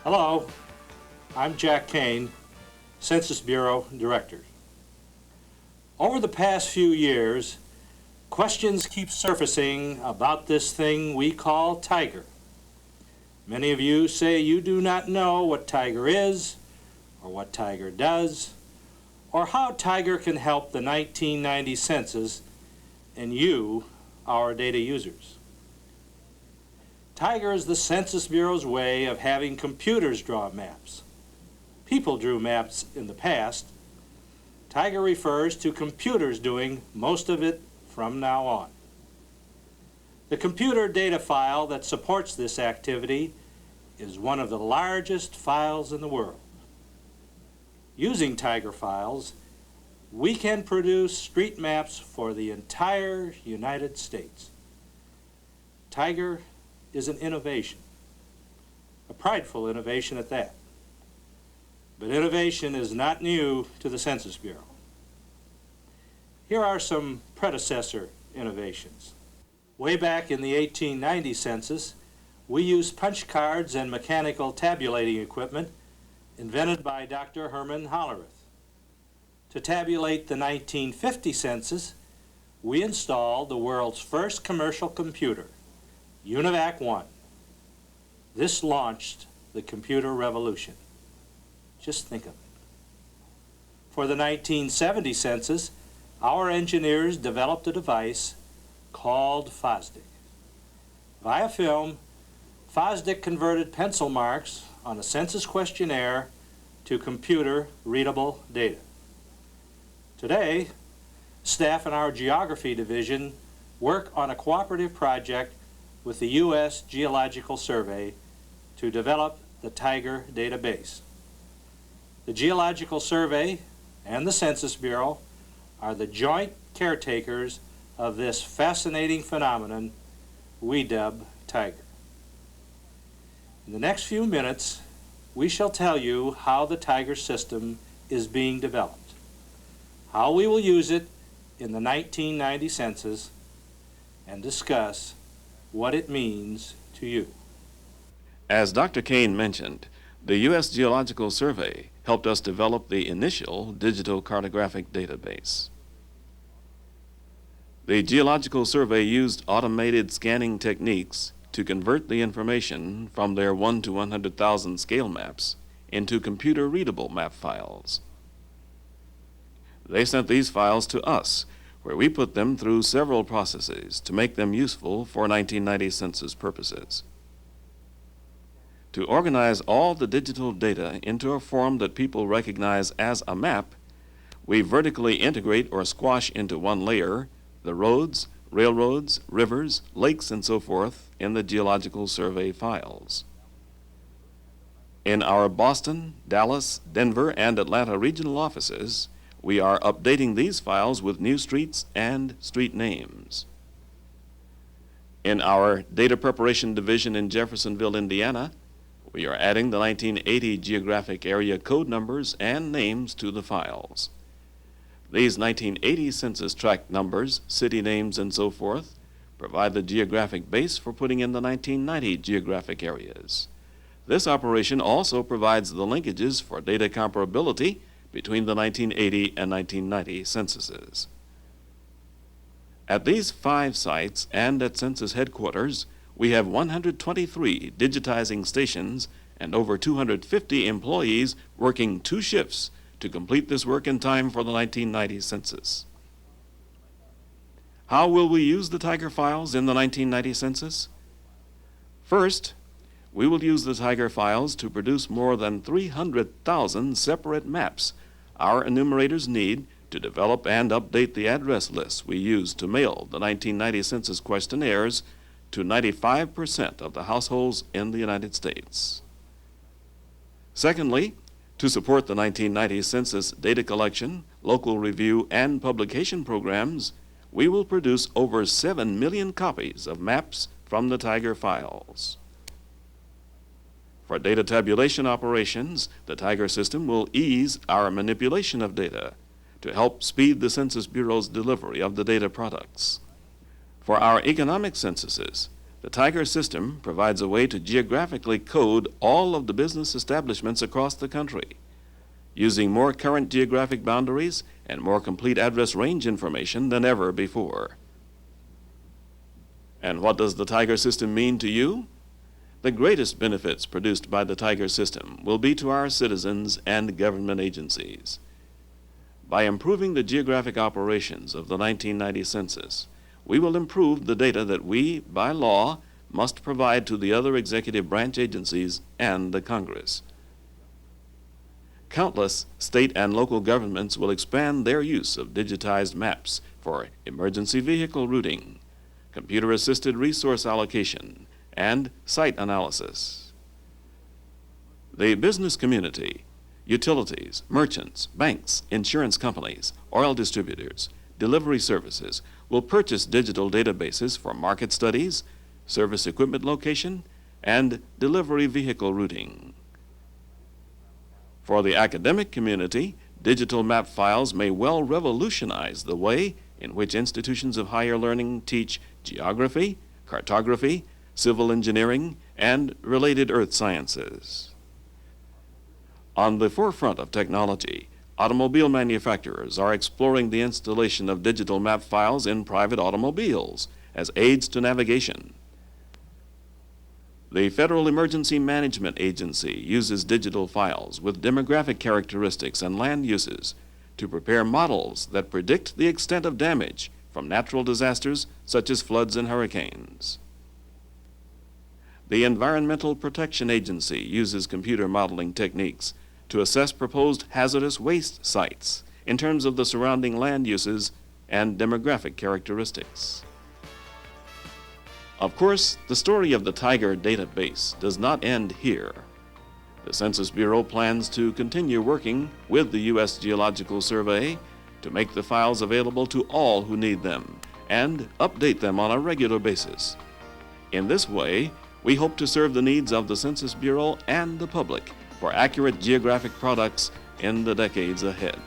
Hello, I'm Jack Kane, Census Bureau Director. Over the past few years, questions keep surfacing about this thing we call Tiger. Many of you say you do not know what Tiger is, or what Tiger does, or how Tiger can help the 1990 census and you, our data users. Tiger is the Census Bureau's way of having computers draw maps. People drew maps in the past. Tiger refers to computers doing most of it from now on. The computer data file that supports this activity is one of the largest files in the world. Using Tiger files, we can produce street maps for the entire United States. Tiger is an innovation, a prideful innovation at that. But innovation is not new to the Census Bureau. Here are some predecessor innovations. Way back in the 1890 census, we used punch cards and mechanical tabulating equipment invented by Dr. Herman Hollerith. To tabulate the 1950 census, we installed the world's first commercial computer, UNIVAC 1. This launched the computer revolution. Just think of it. For the 1970 census, our engineers developed a device called FOSDIC. Via film, FOSDIC converted pencil marks on a census questionnaire to computer-readable data. Today, staff in our geography division work on a cooperative project with the U.S. Geological Survey to develop the Tiger database. The Geological Survey and the Census Bureau are the joint caretakers of this fascinating phenomenon we dub Tiger. In the next few minutes, we shall tell you how the Tiger system is being developed, how we will use it in the 1990 census, and discuss what it means to you. As Dr. Kane mentioned, the U.S. Geological Survey helped us develop the initial digital cartographic database. The Geological Survey used automated scanning techniques to convert the information from their 1 to 100,000 scale maps into computer-readable map files. They sent these files to us, where we put them through several processes to make them useful for 1990 census purposes. To organize all the digital data into a form that people recognize as a map, we vertically integrate or squash into one layer the roads, railroads, rivers, lakes, and so forth in the Geological Survey files. In our Boston, Dallas, Denver, and Atlanta regional offices, we are updating these files with new streets and street names. In our Data Preparation Division in Jeffersonville, Indiana, we are adding the 1980 geographic area code numbers and names to the files. These 1980 census tract numbers, city names, and so forth provide the geographic base for putting in the 1990 geographic areas. This operation also provides the linkages for data comparability between the 1980 and 1990 censuses. At these 5 sites and at Census headquarters, we have 123 digitizing stations and over 250 employees working 2 shifts to complete this work in time for the 1990 census. How will we use the Tiger files in the 1990 census? First, we will use the Tiger files to produce more than 300,000 separate maps our enumerators need to develop and update the address lists we use to mail the 1990 census questionnaires to 95% of the households in the United States. Secondly, to support the 1990 census data collection, local review, and publication programs, we will produce over 7 million copies of maps from the Tiger files. For data tabulation operations, the Tiger system will ease our manipulation of data to help speed the Census Bureau's delivery of the data products. For our economic censuses, The Tiger system provides a way to geographically code all of the business establishments across the country, using more current geographic boundaries and more complete address range information than ever before. And what does the Tiger system mean to you? The greatest benefits produced by the Tiger system will be to our citizens and government agencies. By improving the geographic operations of the 1990 census, we will improve the data that we, by law, must provide to the other executive branch agencies and the Congress. Countless state and local governments will expand their use of digitized maps for emergency vehicle routing, computer-assisted resource allocation, and site analysis. The business community, utilities, merchants, banks, insurance companies, oil distributors, delivery services will purchase digital databases for market studies, service equipment location, and delivery vehicle routing. For the academic community, digital map files may well revolutionize the way in which institutions of higher learning teach geography, cartography, civil engineering, and related earth sciences. On the forefront of technology, automobile manufacturers are exploring the installation of digital map files in private automobiles as aids to navigation. The Federal Emergency Management Agency uses digital files with demographic characteristics and land uses to prepare models that predict the extent of damage from natural disasters such as floods and hurricanes. The Environmental Protection Agency uses computer modeling techniques to assess proposed hazardous waste sites in terms of the surrounding land uses and demographic characteristics. Of course, the story of the Tiger database does not end here. The Census Bureau plans to continue working with the U.S. Geological Survey to make the files available to all who need them and update them on a regular basis. In this way, we hope to serve the needs of the Census Bureau and the public for accurate geographic products in the decades ahead.